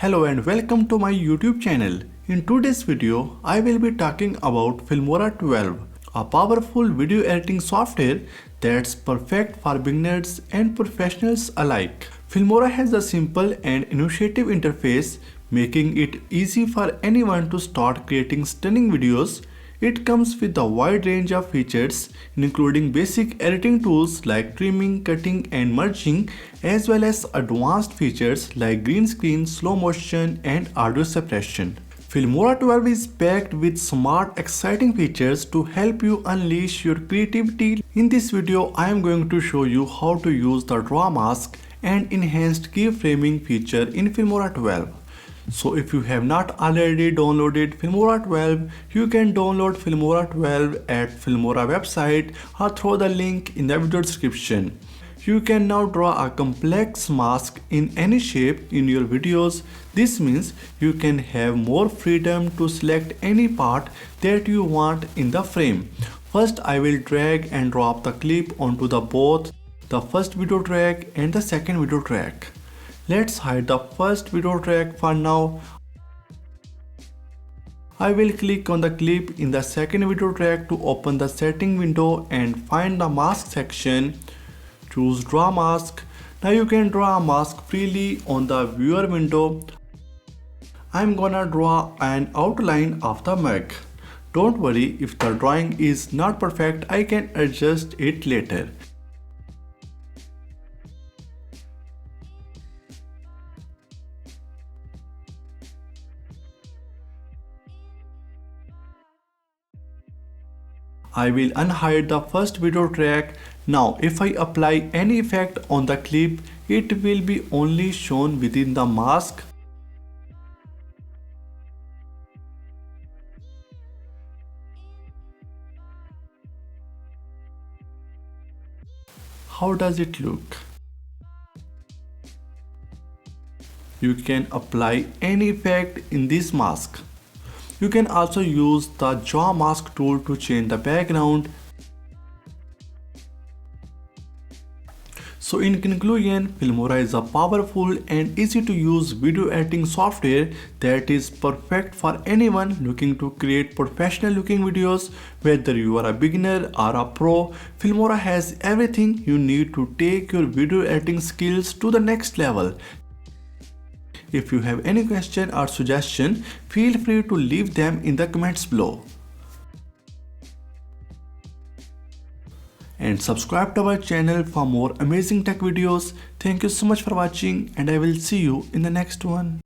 Hello and welcome to my YouTube channel. In today's video, I will be talking about Filmora 12, a powerful video editing software that's perfect for beginners and professionals alike. Filmora has a simple and intuitive interface, making it easy for anyone to start creating stunning videos. It comes with a wide range of features, including basic editing tools like trimming, cutting, and merging, as well as advanced features like green screen, slow motion, and audio suppression. Filmora 12 is packed with smart, exciting features to help you unleash your creativity. In this video, I am going to show you how to use the draw mask and enhanced keyframing feature in Filmora 12. So if you have not already downloaded Filmora 12, you can download Filmora 12 at Filmora website or through the link in the video description. You can now draw a complex mask in any shape in your videos. This means you can have more freedom to select any part that you want in the frame. First, I will drag and drop the clip onto both the first video track and the second video track. Let's hide the first video track for now. I will click on the clip in the second video track to open the setting window and find the mask section. Choose draw mask. Now you can draw a mask freely on the viewer window. I'm gonna draw an outline of the mug. Don't worry, if the drawing is not perfect, I can adjust it later. I will unhide the first video track. Now if I apply any effect on the clip, it will be only shown within the mask. How does it look? You can apply any effect in this mask. You can also use the jaw mask tool to change the background. So in conclusion, Filmora is a powerful and easy to use video editing software that is perfect for anyone looking to create professional looking videos. Whether you are a beginner or a pro, Filmora has everything you need to take your video editing skills to the next level. If you have any question or suggestion, feel free to leave them in the comments below. And subscribe to our channel for more amazing tech videos. Thank you so much for watching, and I will see you in the next one.